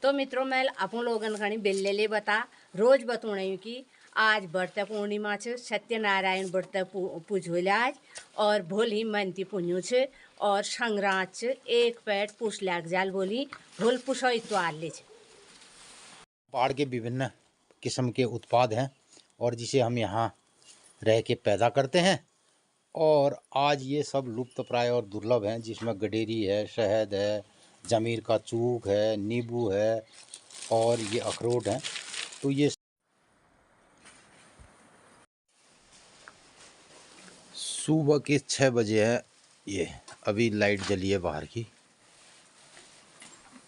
तो मित्रों मैं अपन लोगन खणी बेल्ले बता रोज बतूण कि आज व्रत पूर्णिमा छ सत्यनारायण व्रत पूजोल आज और भोली मनती पुण्यु छ और संग्रांत छ एक पेट पुष लाग जाल बोली भोल पुषो इतवार ले छ। पहाड़ के विभिन्न किस्म के उत्पाद हैं और जिसे हम यहाँ रह के पैदा करते हैं और आज ये सब लुप्त प्राय और दुर्लभ हैं, जिसमें गडेरी है, शहद है, जमीर का चूक है, नींबू है और ये अखरोट हैं। तो ये सुबह के 6 बजे है, ये अभी लाइट जली है बाहर की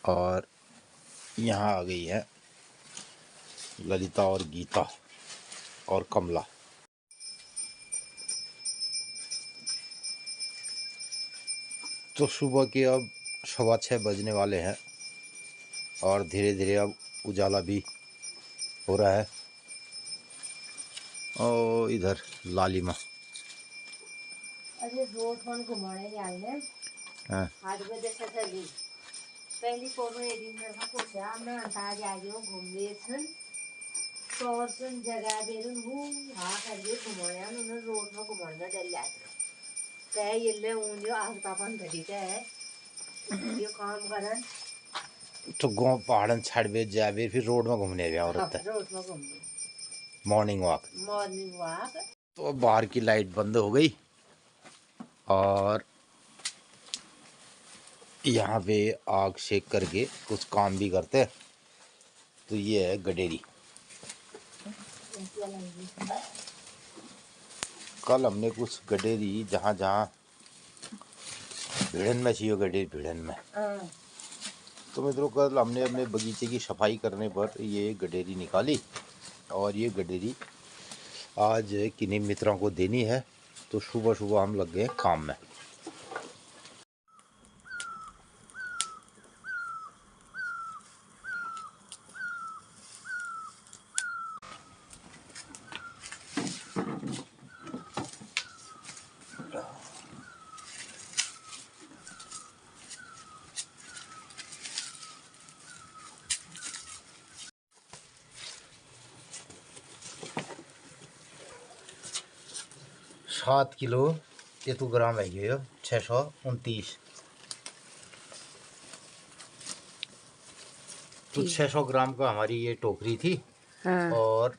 और यहाँ आ गई है ललिता और गीता और कमला। तो सुबह के अब 6:15 बजने वाले हैं और धीरे धीरे अब उजाला भी हो रहा है। और इधर लालिमा अरे रोड फोन घुमाने जाने हाँ 8 बजे से चली पहली कोनो दिन में पूछा मैं अंदाज आ गयो घूमने छन तो सुन जगह बेरुन हूं हां करके घुमाया उन्होंने रोड में घुमाने डल जाते कह ये ऊन जो आज तापन घटी है ये काम करन तो गाँव पहाड़न छाड़वे जावे फिर रोड में घूमने गया औरत रोड में घूमने मॉर्निंग वॉक। तो अब बाहर की लाइट बंद हो गई और यहाँ पे आग सेक करके कुछ काम भी करते हैं। तो ये है गडेरी। कल हमने कुछ गडेरी जहाँ जहाँ भिड़न में चाहिए गडेरी भिड़न में, तो मित्रों कल हमने अपने बगीचे की सफाई करने पर ये गडेरी निकाली और ये गडेरी आज किन्हीं मित्रों को देनी है। तो सुबह सुबह हम लग गए काम में। सात किलो 33 ग्राम है ये 629। तो 600 ग्राम का हमारी ये टोकरी थी। हाँ। और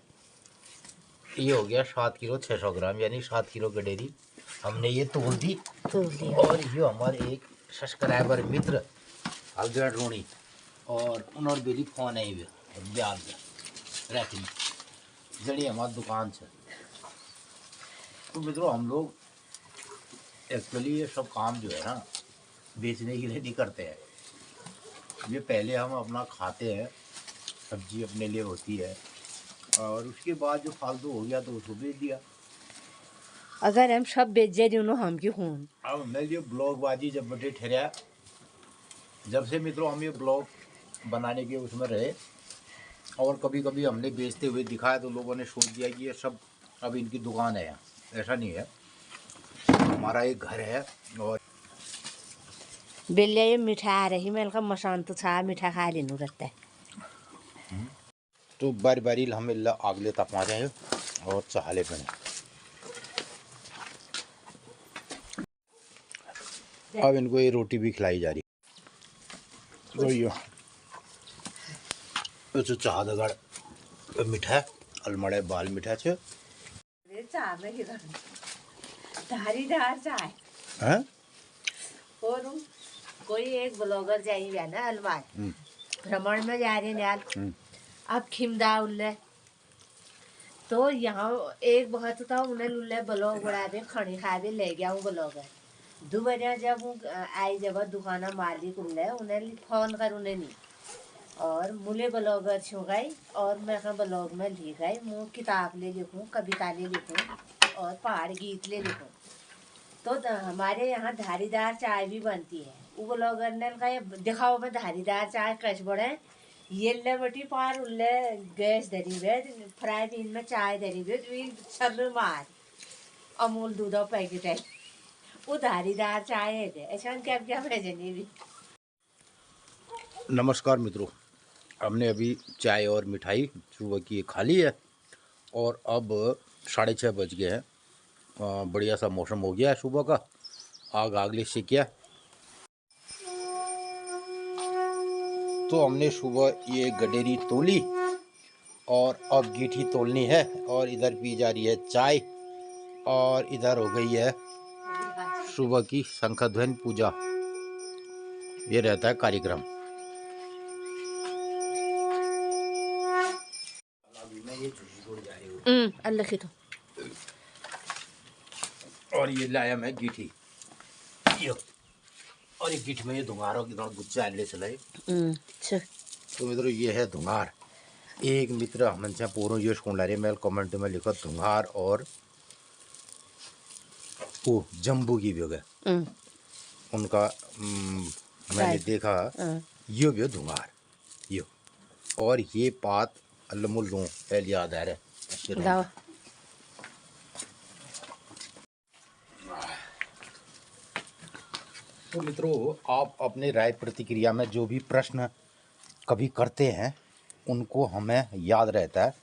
ये हो गया 7 किलो 600 ग्राम यानी 7 किलो गडेरी हमने ये तोल दी। और ये हमारे एक सब्सक्राइबर मित्र अलगड़ रोनी और उन्होंने बेली फोन है ब्याज रहती जड़ी हमारी दुकान से। तो मित्रों हम लोग एक्चुअली ये सब काम जो है ना बेचने के लिए नहीं करते हैं। ये पहले हम अपना खाते हैं, सब्जी अपने लिए होती है और उसके बाद जो फालतू हो गया तो उसको बेच दिया। अगर हम सब बेच जाए हम क्यों खून। अब मैं ये ब्लॉगबाजी जब बटे ठहरा जब से मित्रों हम ये ब्लॉग बनाने के उसमें रहे और कभी कभी हमने बेचते हुए दिखाया तो लोगों ने सोच दिया कि ये सब अब इनकी दुकान है। यहाँ ऐसा नहीं है, हमारा एक घर है। और बेलिया ये मीठा आ रही मैं का मसान तो छा मीठा खा लेनु रहता है। तो बारी बारी हम आगले तक पहुँचे हैं और चहाले बने। अब इनको ये रोटी भी खिलाई जा रही तो चाह दगड़ मीठा अलमड़े बाल मीठा छे धारीदार चाय हैं। और कोई एक ब्लॉगर जाइए ना अलवार भ्रमण में जा रहे हैं अब खिमदा उल्ले तो यहाँ एक बहुत था उन्हें उल्ले ब्लॉग बड़ा दे खड़ी खा दे ले गया हूँ ब्लॉगर 2 बजे जब आई जब दुकाना मालिक उल्ले उन्हें फोन कर उन्हें नहीं और मुले ब्लॉगर छू गई और मैं ब्लॉग में लिख गई मुँह किताब ले लिखूँ कविता ले लिखूँ और पहाड़ गीत ले लिखूँ। तो हमारे यहाँ धारीदार चाय भी बनती है। वो ब्लॉगर ने कहा दिखाओ मैं धारीदार चाय कैसे बढ़े ये ले बटी पार उल्ले गैस धरी हुए फ्राई पैन में चाय धरी हुई सर्र मार अमूल दूध पैकेट है वो धारीदार चाय है ऐसा क्या क्या भेजनी भी। नमस्कार मित्रों, हमने अभी चाय और मिठाई सुबह की खा ली है और अब 6:30 बज गए हैं। बढ़िया सा मौसम हो गया है सुबह का। आग आगले से किया तो हमने सुबह ये गडेरी तोली और अब गीठी तोलनी है और इधर पी जा रही है चाय और इधर हो गई है सुबह की शंखध्वनि पूजा। ये रहता है कार्यक्रम। अल्लाह की तो और ये लाया मैं गीठी और ये गीठ में ये धुंगारों की तरह गुच्चा ले चलाए। तो मित्रों ये है धुंगार। एक मित्र हमसे पूरा ये सुन रहे मेल कमेंट में लिखा धुंगार और वो जम्बू की भी हो गया उनका मैंने देखा ये भी धुंगार ये और ये बात अल्लमुल्लू याद आ रहा है। तो मित्रों आप अपने राय प्रतिक्रिया में जो भी प्रश्न कभी करते हैं उनको हमें याद रहता है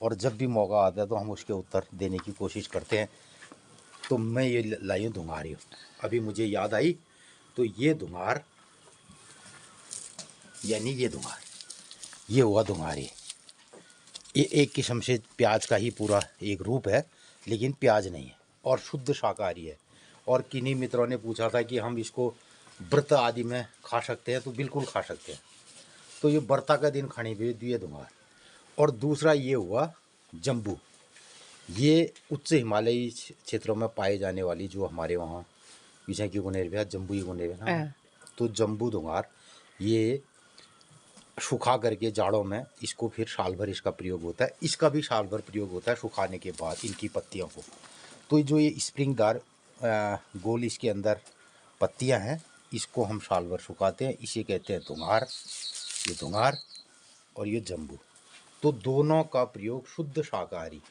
और जब भी मौका आता है तो हम उसके उत्तर देने की कोशिश करते हैं। तो मैं ये लाई धुंगार हूँ अभी मुझे याद आई। तो ये धुंगार यानी ये धुंगार ये हुआ धुंगार। ये एक किस्म से प्याज का ही पूरा एक रूप है लेकिन प्याज नहीं है और शुद्ध शाकाहारी है। और किन्हीं मित्रों ने पूछा था कि हम इसको व्रत आदि में खा सकते हैं तो बिल्कुल खा सकते हैं। तो ये व्रता का दिन खाने पे दिए धुंगार। और दूसरा ये हुआ जम्बू। ये उच्च हिमालयी क्षेत्रों में पाए जाने वाली जो हमारे वहाँ पीछे की गुनेर जम्बू ही गुनेर ना तो जम्बू धुंगार ये सुखा करके जाड़ों में इसको फिर साल भर इसका प्रयोग होता है। इसका भी साल भर प्रयोग होता है सुखाने के बाद इनकी पत्तियों को। तो जो ये स्प्रिंगदार गोल इसके अंदर पत्तियां हैं इसको हम साल भर सुखाते हैं। इसे कहते हैं धुंगार। ये धुंगार और ये जम्बू। तो दोनों का प्रयोग शुद्ध शाकाहारी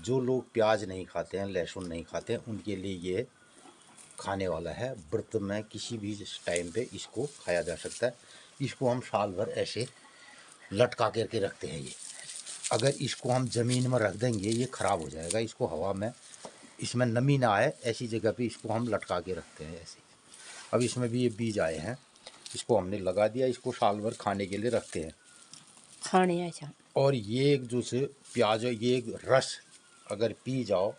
जो लोग प्याज नहीं खाते हैं लहसुन नहीं खाते हैं उनके लिए ये खाने वाला है। व्रत में किसी भी टाइम पे इसको खाया जा सकता है। इसको हम साल भर ऐसे लटका करके रखते हैं। ये अगर इसको हम ज़मीन में रख देंगे ये ख़राब हो जाएगा। इसको हवा में इसमें नमी ना आए ऐसी जगह पे इसको हम लटका के रखते हैं ऐसे। अब इसमें भी ये बीज आए हैं इसको हमने लगा दिया। इसको साल भर खाने के लिए रखते हैं खाने अच्छा। और ये एक जो से प्याज ये एक रस अगर पी जाओ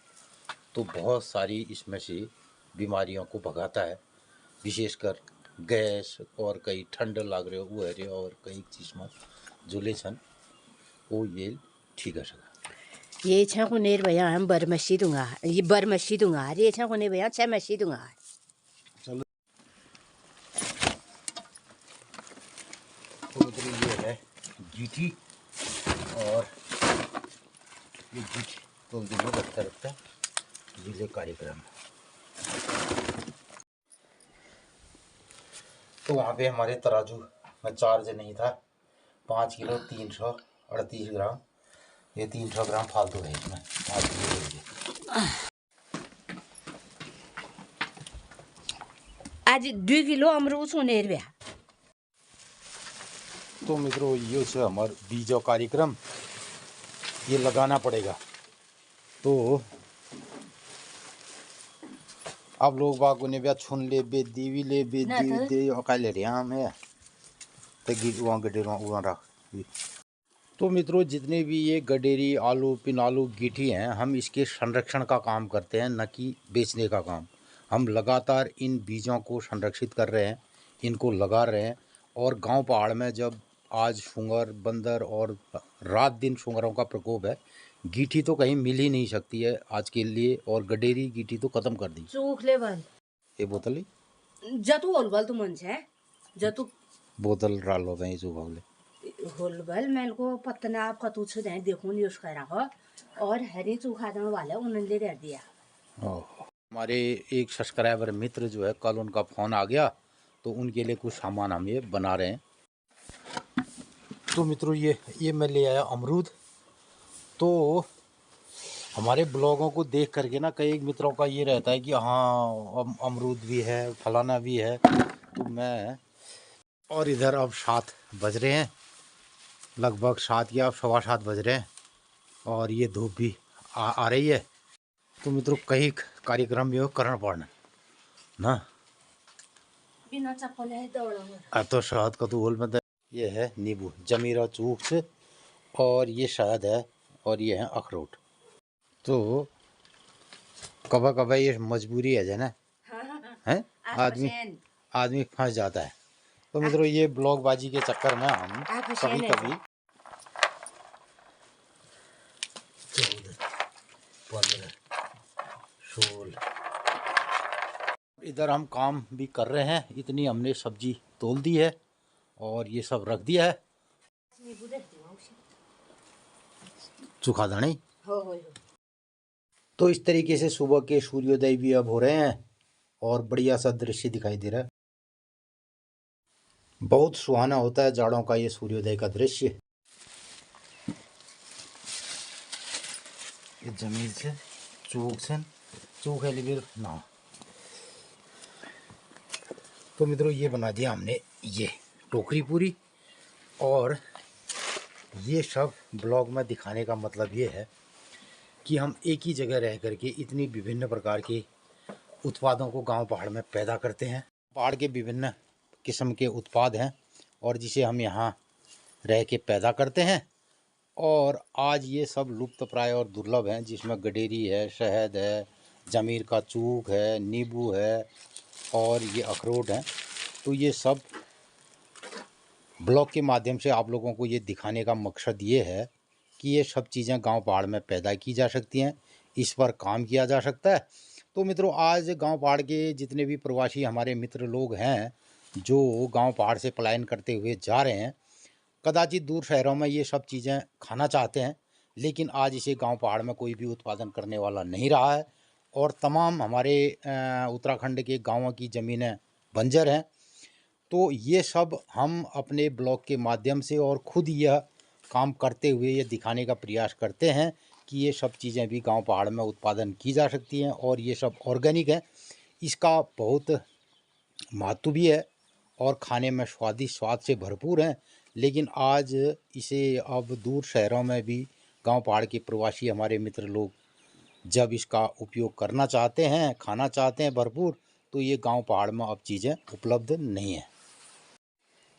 तो बहुत सारी इसमें से बीमारियों को भगाता है। विशेषकर गैस और कई ठंड लग रहे हो वो है और कई चीज़ में जुले छन वो ये ठीक है सका। ये छा को नेर भैया हम बरमसी दूंगा ये बरमसी दूंगा ये छा को ने भैया छह मसी दूंगा। चलो तो मतलब ये है गीठी और ये गीठी तो दिन रखता है जिले कार्यक्रम। तो वहाँ पे हमारे तराजू में चार्ज नहीं था 5 किलो 338 ग्राम। ये 300 ग्राम फालतू है इसमें 5 किलो। आज 2 किलो अमरूद सुनेर भैया। तो मित्रों ये से हमारे बीजों कार्यक्रम ये लगाना पड़ेगा। तो अब लोग बागों ने भी छुन ले बे दीवी ले बे दीवी दे और ले रहे हम है तो गिर वहाँ गडेर वहाँ रख। तो मित्रों जितने भी ये गडेरी आलू पिनालू गीठी हैं हम इसके संरक्षण का काम करते हैं न कि बेचने का काम। हम लगातार इन बीजों को संरक्षित कर रहे हैं इनको लगा रहे हैं। और गांव पहाड़ में जब आज सुंगर बंदर और रात दिन सुंगरों का प्रकोप है गीठी तो कहीं मिल ही नहीं सकती है आज के लिए। और गडेरी गीठी तो खत्म कर दी। सूख ले बल ये बोतल जतु होलबल तो मन से जतु बोतल डालो भाई सुबह होलबल मैं को पत्तना आप कतु छ जाए देखो नहीं उसका रखो और हरी चूखा देने वाला उन्होंने ले दे दिया। हमारे एक सब्सक्राइबर मित्र जो है कल उनका फ़ोन आ गया तो उनके लिए कुछ सामान हम ये बना रहे हैं। तो मित्रों ये मैं ले आया अमरूद। तो हमारे ब्लॉगों को देख करके ना कई मित्रों का ये रहता है कि हाँ अमरूद भी है फलाना भी है। तो मैं और इधर अब 7 बज रहे हैं लगभग 7 या 7:15 बज रहे हैं और ये धूप भी आ रही है। तो मित्रों कई कार्यक्रम भी करना पड़ना ना, बिना चप्पल है दौड़ा। अब तो शहद का तो बोल मत। ये है नींबू जमीरा चूक से, और ये शहद है, और ये है अखरोट। तो कभी कभी ये मजबूरी है ना, है आदमी फंस जाता है। तो मित्रों ये ब्लॉगबाजी के चक्कर में हम कभी कभी 14, 15, 16 इधर हम काम भी कर रहे हैं। इतनी हमने सब्जी तोल दी है और ये सब रख दिया है सूखा दाने। तो इस तरीके से सुबह के सूर्योदय भी अब हो रहे हैं और बढ़िया सा दृश्य दिखाई दे रहा है। बहुत सुहाना होता है जाड़ों का ये सूर्योदय का दृश्य। ये जमीन से चूक है लिबिर ना। तो मित्रों ये बना दिया हमने ये टोकरी पूरी, और ये सब ब्लॉग में दिखाने का मतलब ये है कि हम एक ही जगह रह करके इतनी विभिन्न प्रकार के उत्पादों को गांव पहाड़ में पैदा करते हैं। पहाड़ के विभिन्न किस्म के उत्पाद हैं और जिसे हम यहाँ रह के पैदा करते हैं, और आज ये सब लुप्त प्राय और दुर्लभ हैं, जिसमें गडेरी है, शहद है, जमीर का चूक है, नींबू है और ये अखरोट हैं। तो ये सब ब्लॉग के माध्यम से आप लोगों को ये दिखाने का मकसद ये है कि ये सब चीज़ें गांव पहाड़ में पैदा की जा सकती हैं, इस पर काम किया जा सकता है। तो मित्रों आज गांव पहाड़ के जितने भी प्रवासी हमारे मित्र लोग हैं जो गांव पहाड़ से पलायन करते हुए जा रहे हैं, कदाचित दूर शहरों में ये सब चीज़ें खाना चाहते हैं, लेकिन आज इसे गांव पहाड़ में कोई भी उत्पादन करने वाला नहीं रहा है और तमाम हमारे उत्तराखंड के गाँवों की ज़मीनें बंजर हैं। तो ये सब हम अपने ब्लॉग के माध्यम से और ख़ुद यह काम करते हुए ये दिखाने का प्रयास करते हैं कि ये सब चीज़ें भी गांव पहाड़ में उत्पादन की जा सकती हैं और ये सब ऑर्गेनिक है। इसका बहुत महत्व भी है और खाने में स्वादिष्ट स्वाद से भरपूर हैं। लेकिन आज इसे अब दूर शहरों में भी गांव पहाड़ के प्रवासी हमारे मित्र लोग जब इसका उपयोग करना चाहते हैं, खाना चाहते हैं भरपूर, तो ये गांव पहाड़ में अब चीज़ें उपलब्ध नहीं हैं।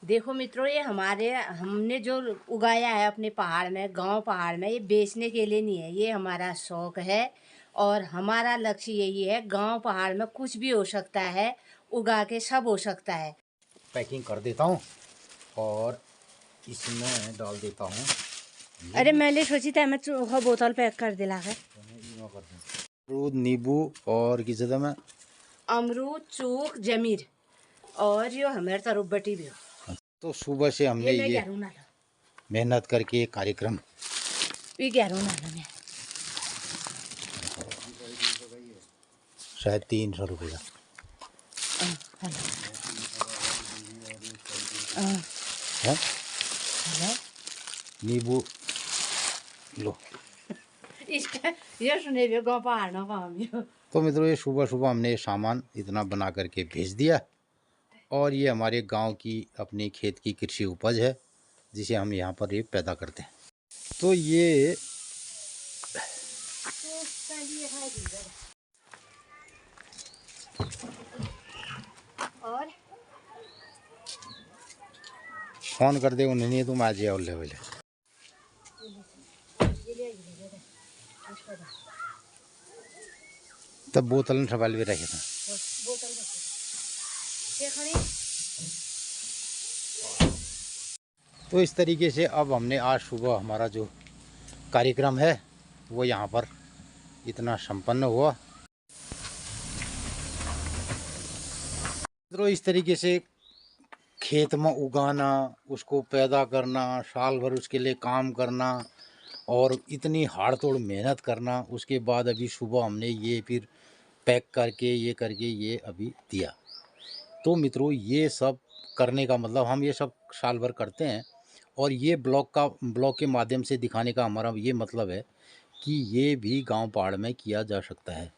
देखो मित्रों ये हमने जो उगाया है अपने पहाड़ में, गांव पहाड़ में, ये बेचने के लिए नहीं है, ये हमारा शौक है और हमारा लक्ष्य यही है। गांव पहाड़ में कुछ भी हो सकता है, उगा के सब हो सकता है। पैकिंग कर देता हूँ और इसमें डाल देता हूँ। अरे मैंने सोची था मैं बोतल पैक कर दिला है। अमरूद, नींबू और किस में अमरूद, चूक, जमीर और यो हमारे तरफ बटी भी। तो सुबह से हमने ये मेहनत करके एक कार्यक्रम शायद 300 रुपये का है। नींबू लो इसका ये सुने भी गाँव पहाड़ ना काम। तो मित्रों ये सुबह सुबह हमने ये सामान इतना बना करके भेज दिया और ये हमारे गांव की अपनी खेत की कृषि उपज है जिसे हम यहाँ पर ये पैदा करते हैं। तो ये और फोन कर दे उन्हें, नहीं तुम आज आओ ले बोले। तब बोतल सवाल भी रखे थे। तो इस तरीके से अब हमने आज सुबह हमारा जो कार्यक्रम है वो यहाँ पर इतना संपन्न हुआ। तो इस तरीके से खेत में उगाना, उसको पैदा करना, साल भर उसके लिए काम करना और इतनी हाड़ तोड़ मेहनत करना, उसके बाद अभी सुबह हमने ये फिर पैक करके ये अभी दिया। तो मित्रों ये सब करने का मतलब हम ये सब साल भर करते हैं और ये ब्लॉग के माध्यम से दिखाने का हमारा ये मतलब है कि ये भी गांव पहाड़ में किया जा सकता है।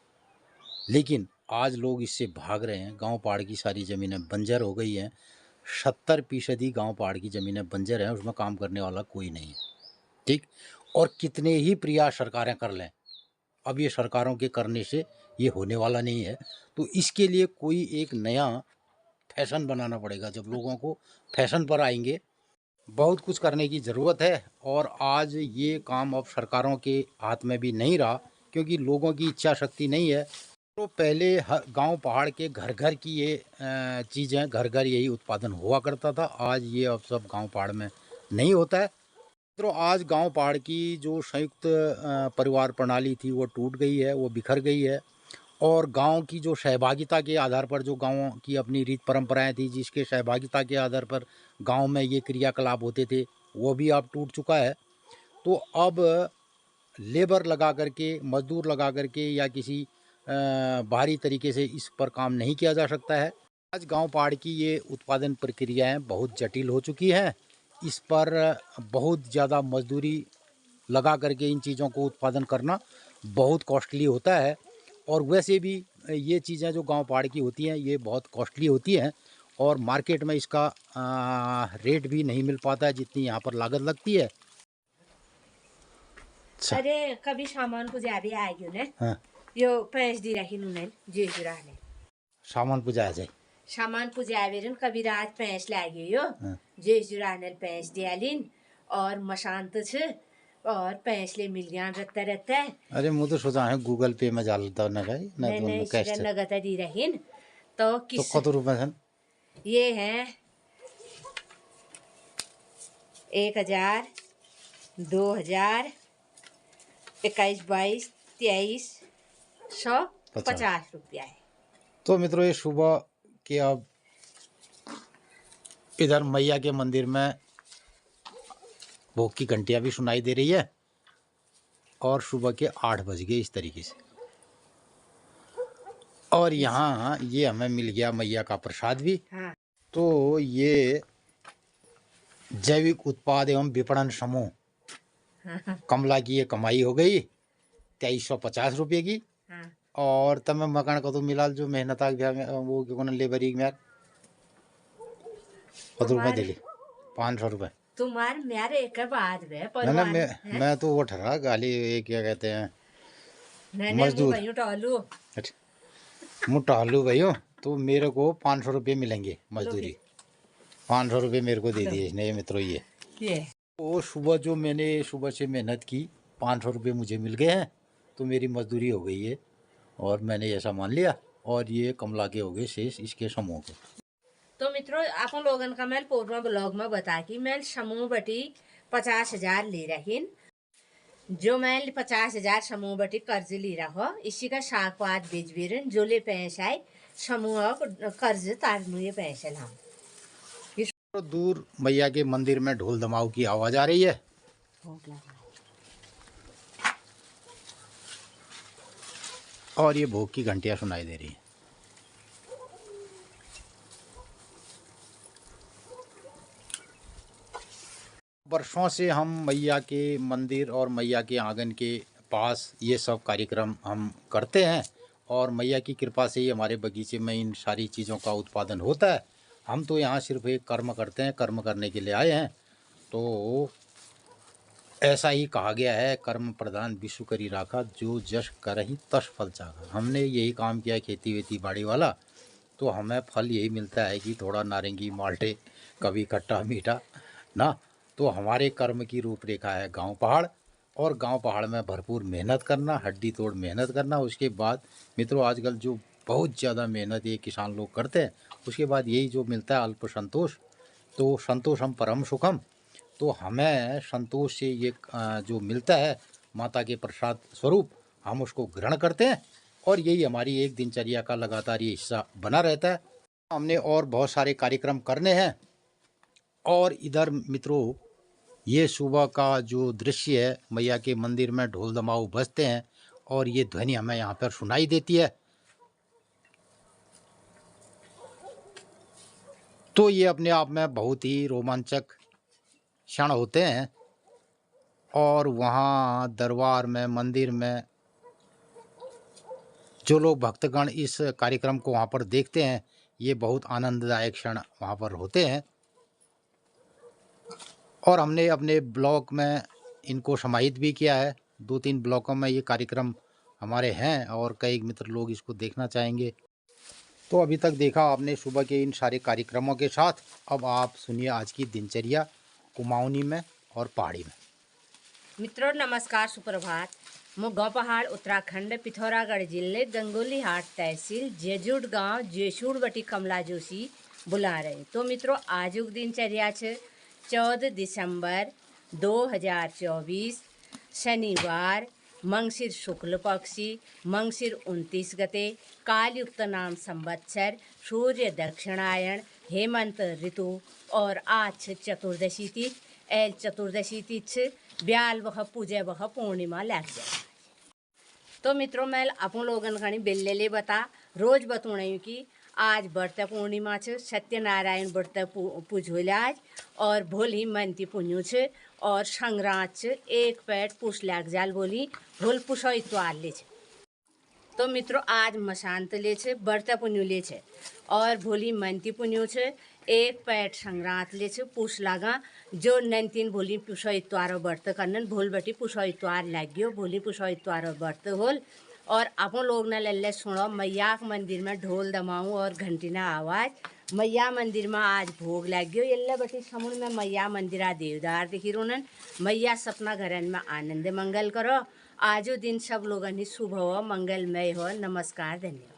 लेकिन आज लोग इससे भाग रहे हैं, गांव पहाड़ की सारी ज़मीनें बंजर हो गई हैं, 70% गांव पहाड़ की ज़मीनें बंजर हैं, उसमें काम करने वाला कोई नहीं है, ठीक। और कितने ही प्रयास सरकारें कर लें, अब ये सरकारों के करने से ये होने वाला नहीं है। तो इसके लिए कोई एक नया फैशन बनाना पड़ेगा। जब लोगों को फैशन पर आएंगे, बहुत कुछ करने की ज़रूरत है। और आज ये काम अब सरकारों के हाथ में भी नहीं रहा, क्योंकि लोगों की इच्छा शक्ति नहीं है। तो पहले गांव पहाड़ के घर घर की ये चीज़ें, घर घर यही उत्पादन हुआ करता था। आज ये अब सब गांव पहाड़ में नहीं होता है। तो आज गांव पहाड़ की जो संयुक्त परिवार प्रणाली थी वो टूट गई है, वो बिखर गई है। और गांव की जो सहभागिता के आधार पर, जो गांव की अपनी रीत परंपराएं थी, जिसके सहभागिता के आधार पर गांव में ये क्रियाकलाप होते थे, वो भी अब टूट चुका है। तो अब लेबर लगा करके, मजदूर लगा करके या किसी बाहरी तरीके से इस पर काम नहीं किया जा सकता है। आज गांव पहाड़ की ये उत्पादन प्रक्रियाएं बहुत जटिल हो चुकी हैं। इस पर बहुत ज़्यादा मजदूरी लगा करके इन चीज़ों को उत्पादन करना बहुत कॉस्टली होता है। और वैसे भी ये चीज़ें जो गांव पहाड़ की होती हैं, ये बहुत कॉस्टली होती हैं और मार्केट में इसका रेट भी नहीं मिल पाता है जितनी यहाँ पर लागत लगती है। अरे कभी सामान को जाबी आ गयो ने। हाँ, यो पैस दी रखी नुने जे जुराने सामान पुजाया जाए। सामान पुजावेरन कभी रात पैस लागे यो हाँ। जे जुराने पैस दियालिन और मशांत छ और पैस ले मिल गया रहता रहता है। अरे मुझे तो सोचा है गूगल पे में डालता ना भाई, ना तो नहीं कैश इसका नगद दी रहीन तो किस कत रुपए सन? ये है 1000 2000 21 22 2350 रुपया है। तो मित्रों, ये सुबह के अब इधर मैया के मंदिर में भोग की घंटियां भी सुनाई दे रही है और सुबह के 8 बज गए इस तरीके से। और यहाँ ये हमें मिल गया मैया का प्रसाद भी। हाँ। तो ये जैविक उत्पाद एवं विपणन समूह कमला की ये कमाई हो गई 2350 रुपये की। हाँ। और तब मैं मकान को तो मिला जो मेहनत आ गया, वो क्यों लेबरी में कत रुपये दिली 500 रुपये। तुम्हारे मेरे एक बाद में ना मैं तो वो ठहरा गाली, ये क्या कहते हैं, मजदूर। अच्छा, मुँह टहलू भैया, तो मेरे को 500 रुपये मिलेंगे मजदूरी। 500 रुपये मेरे को दे दिए इसने मित्रों। ये वो सुबह जो मैंने सुबह से मेहनत की, 500 रुपये मुझे मिल गए हैं, तो मेरी मजदूरी हो गई है और मैंने ऐसा मान लिया। और ये कमला के हो गए शेष इसके समूह के। तो मित्रों अपन लोगन का मैं पूर्व ब्लॉग में बता कि मैं समूह बटी 50,000 ले रही, जो मैं 50,000 समूह बटी कर्ज ले रहा, इसी का सागपात बेच बेरन जो ले पैसा है समूह कर्ज तारनु ये पैसा ला। दूर मैया के मंदिर में ढोल धमाऊ की आवाज आ रही है। और ये भोग की घंटियां सुनाई दे रही है। वर्षों से हम मैया के मंदिर और मैया के आंगन के पास ये सब कार्यक्रम हम करते हैं और मैया की कृपा से ही हमारे बगीचे में इन सारी चीज़ों का उत्पादन होता है। हम तो यहाँ सिर्फ एक कर्म करते हैं, कर्म करने के लिए आए हैं। तो ऐसा ही कहा गया है, कर्म प्रधान विश्व करी राखा, जो जश करहि तस फल चाखा। हमने यही काम किया खेती वेती बाड़ी वाला, तो हमें फल यही मिलता है कि थोड़ा नारंगी माल्टे, कभी खट्टा मीठा ना। तो हमारे कर्म की रूपरेखा है गांव पहाड़, और गांव पहाड़ में भरपूर मेहनत करना, हड्डी तोड़ मेहनत करना। उसके बाद मित्रों आजकल जो बहुत ज़्यादा मेहनत ये किसान लोग करते हैं, उसके बाद यही जो मिलता है अल्प संतोष। तो संतोषम परम सुखम। तो हमें संतोष से ये जो मिलता है माता के प्रसाद स्वरूप, हम उसको ग्रहण करते हैं और यही हमारी एक दिनचर्या का लगातार ये हिस्सा बना रहता है। हमने और बहुत सारे कार्यक्रम करने हैं। और इधर मित्रों ये सुबह का जो दृश्य है, मैया के मंदिर में ढोल दमाऊ बजते हैं और ये ध्वनि हमें यहाँ पर सुनाई देती है। तो ये अपने आप में बहुत ही रोमांचक क्षण होते हैं। और वहाँ दरबार में, मंदिर में जो लोग भक्तगण इस कार्यक्रम को वहाँ पर देखते हैं, ये बहुत आनंददायक क्षण वहाँ पर होते हैं और हमने अपने ब्लॉग में इनको समाहित भी किया है। 2-3 ब्लॉकों में ये कार्यक्रम हमारे हैं और कई मित्र लोग इसको देखना चाहेंगे। तो अभी तक देखा आपने सुबह के इन सारे कार्यक्रमों के साथ। अब आप सुनिए आज की दिनचर्या कुमाऊनी में और पहाड़ी में। मित्रों नमस्कार, सुप्रभात। मैं गाँव पहाड़ उत्तराखंड पिथौरागढ़ जिले गंगोली हाट तहसील जेजुड़ गांव जेसूड़ बटी कमला जोशी बुला रहे। तो मित्रों आज दिनचर्या छे 14 दिसंबर 2024 शनिवार, मंगशिर शुक्ल पक्षी, मंगशिर 29 गते, कालयुक्त नाम संवत्सर, सूर्य दक्षिणायन, हेमंत ऋतु और आज चतुर्दशी तिथि। एल चतुर्दशी तिथि ब्याल वह पूजे वह पूर्णिमा लग जाए। तो मित्रों मैं अपन लोगन खणी बेल्ले बता रोज बतूण कि आज व्रत पूर्णिमा छ, सत्यनारायण व्रत पूजोल आज और भोली मनती पुण्यु छ और संग्रांत छ, एक पेट पुष लाग जाल बोली भोल पुषो इतवार ले छ। तो मित्रों आज मशांत ले छे, व्रत पुण्यु ले छे और भोली मनती पुण्यु छे, एक पैट संग्रांत ले छे पुष लागा जो नंतीन भोली पुषो इतवार व्रत करनन भोल बटी पुषो इतवार लाग गयो, भोली पुषो इतवार व्रत होल। और अपन लोग न लल्ले सुनो मैया के मंदिर में ढोल दमाऊँ और घंटी ना आवाज। मैया मंदिर में आज भोग लाग गयो, एल्ले बटी समुड़ में मैया मंदिरा देवदार दिखी रोनन। मैया सपना घरन में आनंद मंगल करो। आजो दिन सब लोगन ही शुभ हो, मंगलमय हो। नमस्कार, धन्यवाद।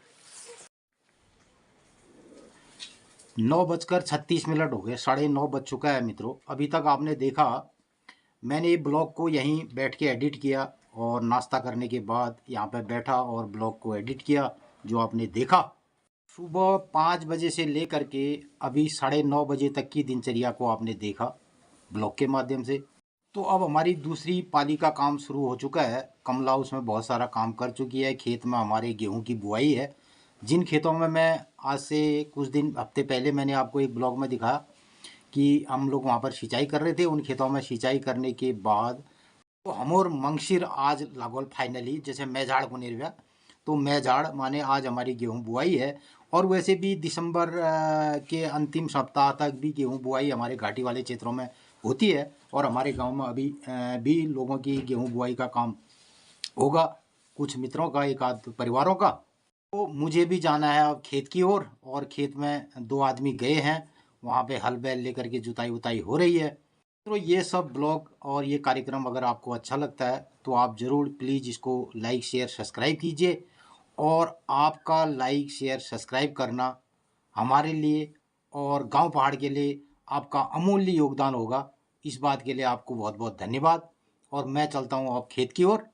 9:36 हो गए, 9:30 बज चुका है मित्रों। अभी तक आपने देखा मैंने ये ब्लॉग को यहीं बैठ के एडिट किया और नाश्ता करने के बाद यहाँ पे बैठा और ब्लॉग को एडिट किया जो आपने देखा। सुबह 5 बजे से लेकर के अभी 9:30 बजे तक की दिनचर्या को आपने देखा ब्लॉग के माध्यम से। तो अब हमारी दूसरी पाली का काम शुरू हो चुका है। कमला उसमें बहुत सारा काम कर चुकी है। खेत में हमारे गेहूं की बुआई है। जिन खेतों में मैं आज से कुछ हफ्ते पहले मैंने आपको एक ब्लॉग में दिखाया कि हम लोग वहाँ पर सिंचाई कर रहे थे, उन खेतों में सिंचाई करने के बाद तो हम और मंगशिर आज लागोल फाइनली जैसे मैझाड़ को निर्व्या तो मैझाड़ माने आज हमारी गेहूं बुआई है। और वैसे भी दिसंबर के अंतिम सप्ताह तक भी गेहूं बुआई हमारे घाटी वाले क्षेत्रों में होती है और हमारे गांव में अभी भी लोगों की गेहूं बुआई का काम होगा, कुछ मित्रों का, एक आध परिवारों का। तो मुझे भी जाना है अब खेत की ओर और खेत में 2 आदमी गए हैं, वहाँ पे हल बैल लेकर के जुताई उताई हो रही है। तो ये सब ब्लॉग और ये कार्यक्रम अगर आपको अच्छा लगता है तो आप ज़रूर प्लीज़ इसको लाइक शेयर सब्सक्राइब कीजिए। और आपका लाइक शेयर सब्सक्राइब करना हमारे लिए और गांव पहाड़ के लिए आपका अमूल्य योगदान होगा। इस बात के लिए आपको बहुत बहुत धन्यवाद और मैं चलता हूं अब खेत की ओर।